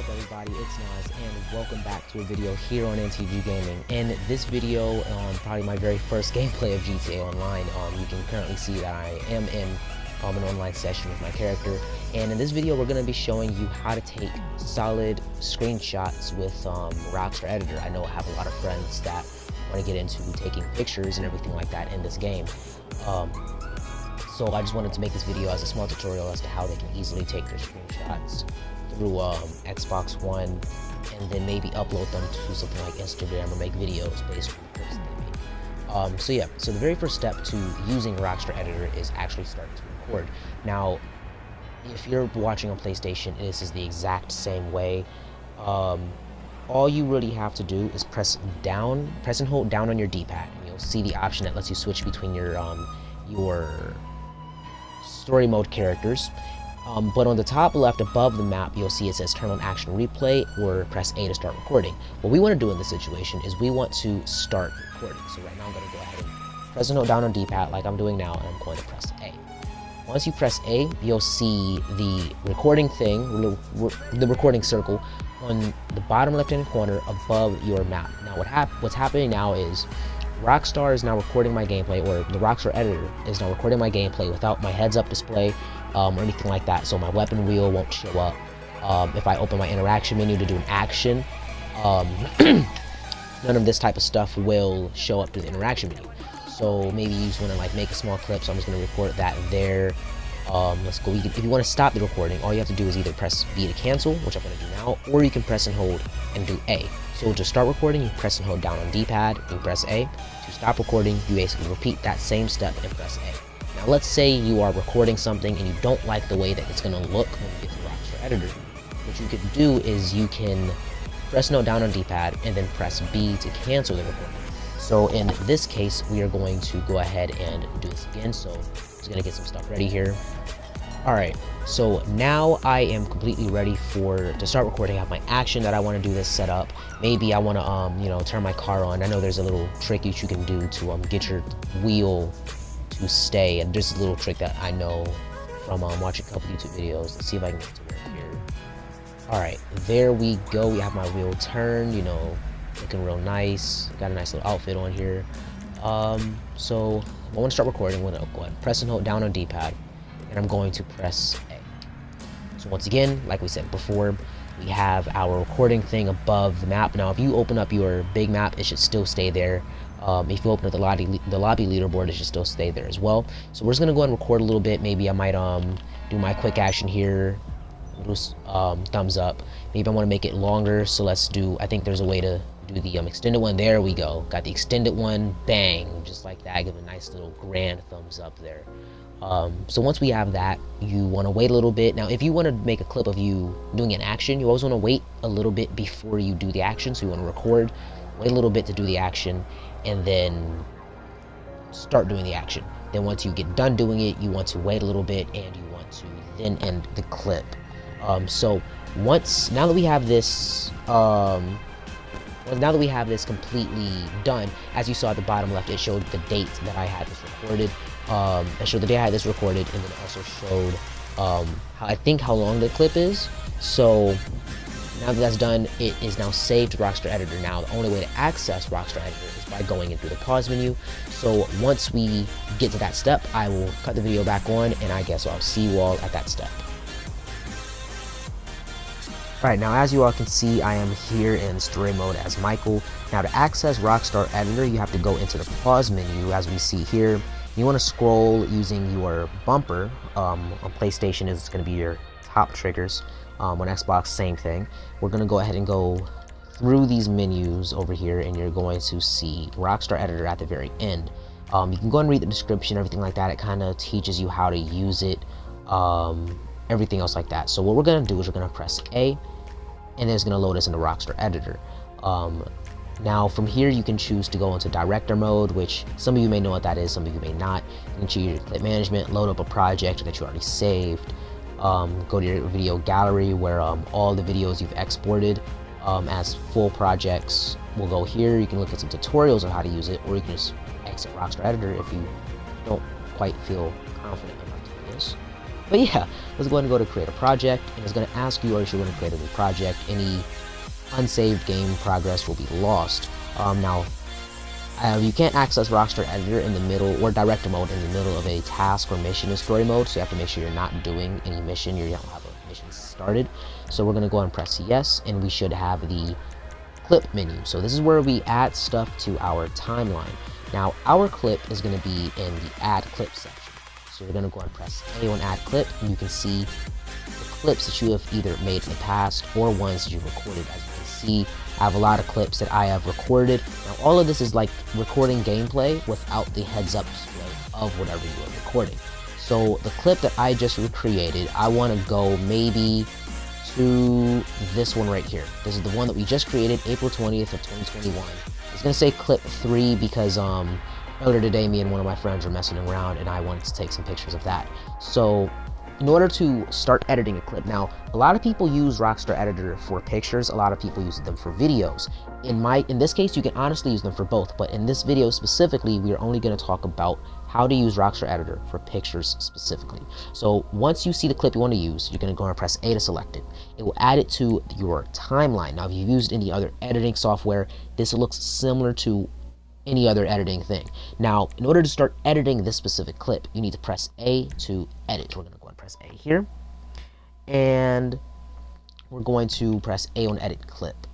up everybody, it's Nas and welcome back to a video here on NTG Gaming. In this video, probably my very first gameplay of GTA Online, you can currently see that I am in an online session with my character, and in this video we're going to be showing you how to take solid screenshots with Rockstar Editor. I know I have a lot of friends that want to get into taking pictures and everything like that in this game. So I just wanted to make this video as a small tutorial as to how they can easily take their screenshots through Xbox One and then maybe upload them to something like Instagram or make videos based on the clips they make. So yeah, so the very first step to using Rockstar Editor is actually starting to record. Now, if you're watching on PlayStation, this is the exact same way. All you really have to do is press and hold down on your D-pad, and you'll see the option that lets you switch between your story mode characters. But on the top left above the map, you'll see it says turn on action replay or press A to start recording. What we want to do in this situation is we want to start recording. So right now I'm going to go ahead and press and hold down on D-pad like I'm doing now, and I'm going to press A. Once you press A, you'll see the recording thing, the recording circle on the bottom left hand corner above your map. Now what's happening now is Rockstar is now recording my gameplay, or the Rockstar Editor is now recording my gameplay without my heads-up display or anything like that, so my weapon wheel won't show up. If I open my interaction menu to do an action, none of this type of stuff will show up to the interaction menu. So maybe you just want to like make a small clip, so I'm just going to record that there. Let's go. If you want to stop the recording, all you have to do is either press B to cancel, which I'm going to do now, or you can press and hold and do A. So to start recording, you press and hold down on D-pad, you press A. To stop recording, you basically repeat that same step and press A. Now let's say you are recording something and you don't like the way that it's going to look when you get to Rockstar Editor. What you could do is you can press and hold down on D-pad and then press B to cancel the recording. So in this case, we are going to go ahead and do this again. So I'm just going to get some stuff ready here. Alright, so now I am completely ready to start recording. I have my action that I want to do this setup. Maybe I want to, turn my car on. I know there's a little trick that you can do to get your wheel to stay. And there's a little trick that I know from watching a couple YouTube videos. Let's see if I can get to work here. Alright, there we go. We have my wheel turned, looking real nice. Got a nice little outfit on here. So I want to start recording. I'm going to go ahead and press and hold down on D-pad, and I'm going to press A. So once again, like we said before, we have our recording thing above the map. Now if you open up your big map, it should still stay there. If you open up the lobby leaderboard, it should still stay there as well. So we're just gonna go ahead and record a little bit. Maybe I might do my quick action here, thumbs up. Maybe I want to make it longer, so let's do, I think there's a way to do the extended one. There we go, got the extended one. Bang, just like that. Give a nice little grand thumbs up there. So once we have that, you want to wait a little bit. Now if you want to make a clip of you doing an action, you always want to wait a little bit before you do the action. So you want to record, wait a little bit to do the action, and then start doing the action. Then once you get done doing it, you want to wait a little bit, and you want to then end the clip. So now that we have this completely done, as you saw at the bottom left, it showed the date that I had this recorded. It showed the day I had this recorded, and then it also showed how long the clip is. So now that that's done, it is now saved to Rockstar Editor. Now the only way to access Rockstar Editor is by going into the pause menu. So once we get to that step, I will cut the video back on, and I guess I'll see you all at that step. Alright, now as you all can see, I am here in story mode as Michael. Now to access Rockstar Editor, you have to go into the pause menu, as we see here. You want to scroll using your bumper. On PlayStation, it's going to be your top triggers. On Xbox, same thing. We're going to go ahead and go through these menus over here, and you're going to see Rockstar Editor at the very end. You can go and read the description, everything like that. It kind of teaches you how to use it, everything else like that. So what we're going to do is we're going to press A, and it's going to load us into Rockstar Editor. Now from here you can choose to go into director mode, which some of you may know what that is, some of you may not. You can choose your clip management, load up a project that you already saved, go to your video gallery where all the videos you've exported as full projects will go here. You can look at some tutorials on how to use it, or you can just exit Rockstar Editor if you don't quite feel confident enough to do this. But yeah, let's go ahead and go to create a project, and it's going to ask you, are you going to create a new project? Any unsaved game progress will be lost. Now, you can't access Rockstar Editor in the middle, or director mode in the middle of a task or mission in story mode, so you have to make sure you're not doing any mission, you don't have a mission started. So we're going to go and press yes, and we should have the clip menu. So this is where we add stuff to our timeline. Now, our clip is going to be in the add clip section. So you're going to go and press A on add clip, and you can see the clips that you have either made in the past or ones that you've recorded. As you can see, I have a lot of clips that I have recorded. Now, all of this is like recording gameplay without the heads up display of whatever you are recording. So the clip that I just recreated, I want to go maybe to this one right here. This is the one that we just created, April 20th of 2021. It's going to say clip 3 because earlier today, me and one of my friends were messing around and I wanted to take some pictures of that. So in order to start editing a clip, now a lot of people use Rockstar Editor for pictures, a lot of people use them for videos. In this case, you can honestly use them for both, but in this video specifically, we are only going to talk about how to use Rockstar Editor for pictures specifically. So once you see the clip you want to use, you're going to go and press A to select it. It will add it to your timeline. Now, if you've used any other editing software, this looks similar to any other editing thing. Now, in order to start editing this specific clip, you need to press A to edit. We're going to go and press A here, and we're going to press A on edit clip.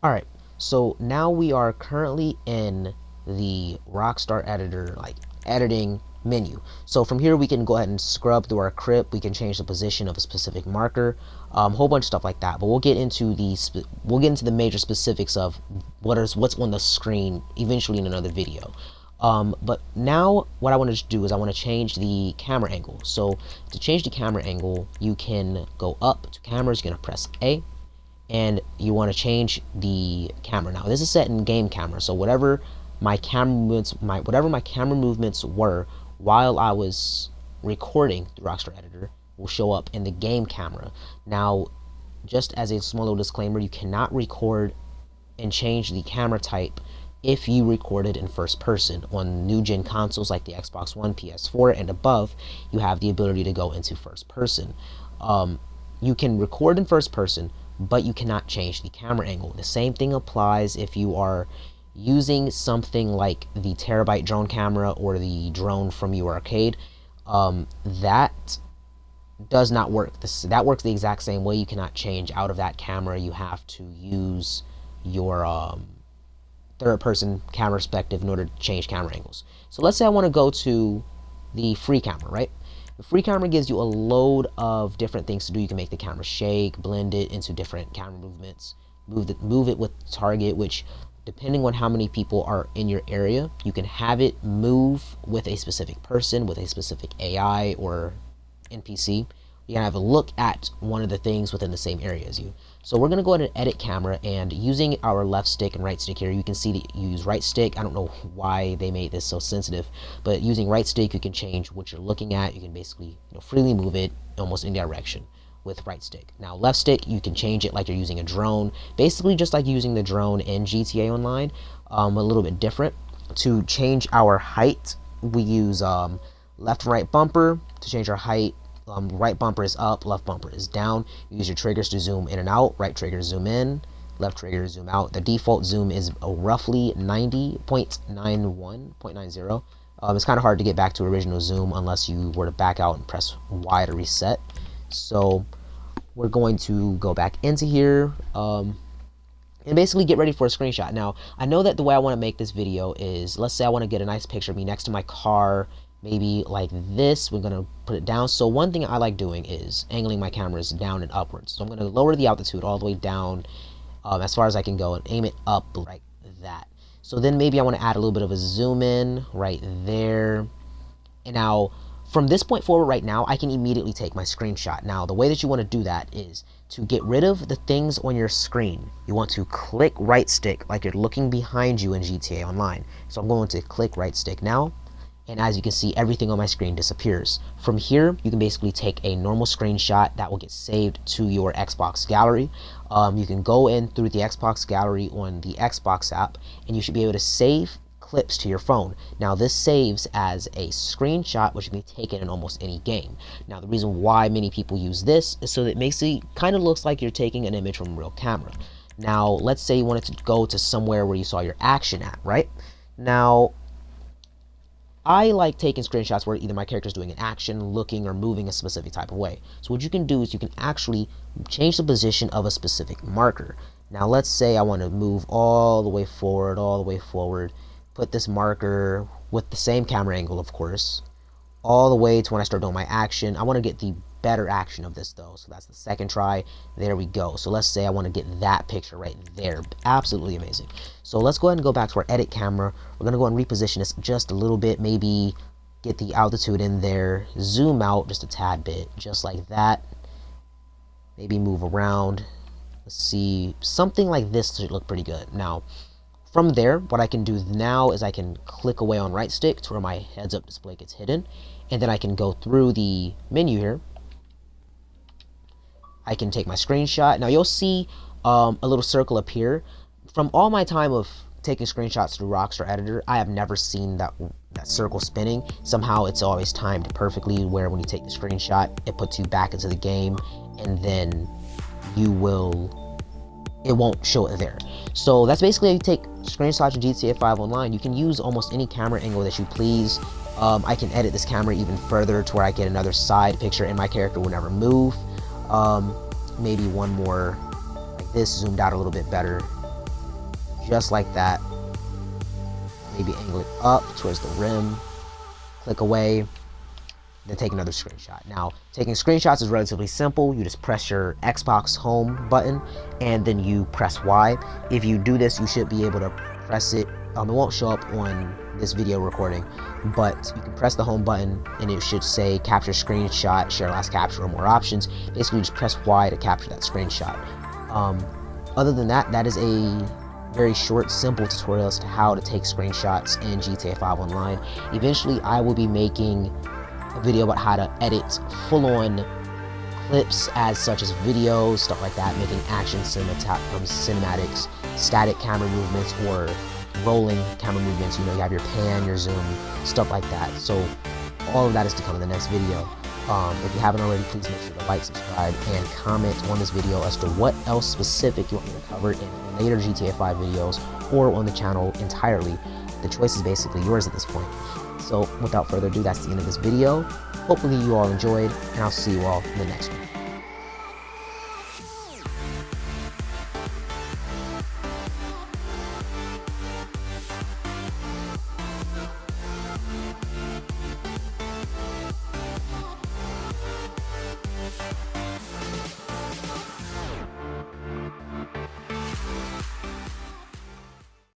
All right, so now we are currently in the Rockstar Editor editing menu. So from here we can go ahead and scrub through our clip. We can change the position of a specific marker, a whole bunch of stuff like that. But we'll get into the major specifics of what's on the screen eventually in another video. But now what I want to do is I want to change the camera angle. So to change the camera angle, you can go up to cameras. You're gonna press A, and you want to change the camera. Now this is set in game camera, so whatever my camera movements were while I was recording through Rockstar Editor will show up in the game camera. Now, just as a small little disclaimer, you cannot record and change the camera type if you recorded in first person. On new gen consoles like the Xbox One, PS4, and above, you have the ability to go into first person. You can record in first person, but you cannot change the camera angle. The same thing applies if you are using something like the Terabyte drone camera or the drone from your arcade. That does not work. That works the exact same way. You cannot change out of that camera. You have to use your third person camera perspective in order to change camera angles. So let's say I want to go to the free camera, right? The free camera gives you a load of different things to do. You can make the camera shake, blend it into different camera movements, move it with target, which depending on how many people are in your area, you can have it move with a specific person, with a specific AI or NPC. You can have a look at one of the things within the same area as you. So we're going to go ahead and edit camera, and using our left stick and right stick here, you can see that you use right stick. I don't know why they made this so sensitive, but using right stick, you can change what you're looking at. You can basically freely move it almost any direction with right stick. Now left stick, you can change it like you're using a drone, basically just like using the drone in GTA Online, a little bit different. To change our height, we use left and right bumper to change our height. Right bumper is up, left bumper is down. You use your triggers to zoom in and out, right trigger to zoom in, left trigger to zoom out. The default zoom is roughly 90.90. It's kind of hard to get back to original zoom unless you were to back out and press Y to reset. So we're going to go back into here and basically get ready for a screenshot. Now, I know that the way I want to make this video is, let's say I want to get a nice picture of me next to my car, maybe like this. We're going to put it down. So one thing I like doing is angling my cameras down and upwards. So I'm going to lower the altitude all the way down as far as I can go and aim it up like that. So then maybe I want to add a little bit of a zoom in right there. And now from this point forward right now, I can immediately take my screenshot. Now, the way that you want to do that is to get rid of the things on your screen. You want to click right stick like you're looking behind you in GTA Online. So I'm going to click right stick now. And as you can see, everything on my screen disappears. From here, you can basically take a normal screenshot that will get saved to your Xbox gallery. You can go in through the Xbox gallery on the Xbox app, and you should be able to save clips to your phone. Now this saves as a screenshot, which can be taken in almost any game. Now the reason why many people use this is so that it makes it kind of looks like you're taking an image from a real camera. Now let's say you wanted to go to somewhere where you saw your action at, right? Now I like taking screenshots where either my character is doing an action, looking, or moving a specific type of way. So what you can do is you can actually change the position of a specific marker. Now let's say I want to move all the way forward, put this marker with the same camera angle, of course, all the way to when I start doing my action. I want to get the better action of this though, so that's the second try. There we go. So let's say I want to get that picture right there. Absolutely amazing. So let's go ahead and go back to our edit camera. We're going to go and reposition this just a little bit, maybe get the altitude in there, zoom out just a tad bit, just like that. Maybe move around. Let's see, something like this should look pretty good. Now from there, what I can do now is I can click away on right stick to where my heads up display gets hidden, and then I can go through the menu here. I can take my screenshot. Now you'll see a little circle appear. From all my time of taking screenshots through Rockstar Editor, I have never seen that circle spinning. Somehow it's always timed perfectly where when you take the screenshot, it puts you back into the game, and then it won't show it there. So that's basically how you take screenshots of GTA 5 Online. You can use almost any camera angle that you please. I can edit this camera even further to where I get another side picture and my character will never move. Maybe one more like this, zoomed out a little bit better, just like that. Maybe angle it up towards the rim, click away, then take another screenshot. Now taking screenshots is relatively simple. You just press your Xbox home button and then you press Y. If you do this, you should be able to press it. It won't show up on this video recording, but you can press the home button and it should say capture screenshot, share last capture, or more options. Basically just press Y to capture that screenshot. Other than that, that is a very short, simple tutorial as to how to take screenshots in GTA 5 Online. Eventually I will be making a video about how to edit full-on clips as such as videos, stuff like that, making action cinematics, static camera movements, or rolling camera movements. You know, you have your pan, your zoom, stuff like that. So all of that is to come in the next video. If you haven't already, please make sure to like, subscribe, and comment on this video as to what else specific you want me to cover in later GTA 5 videos or on the channel entirely. The choice is basically yours at this point. So without further ado, that's the end of this video. Hopefully you all enjoyed, and I'll see you all in the next one.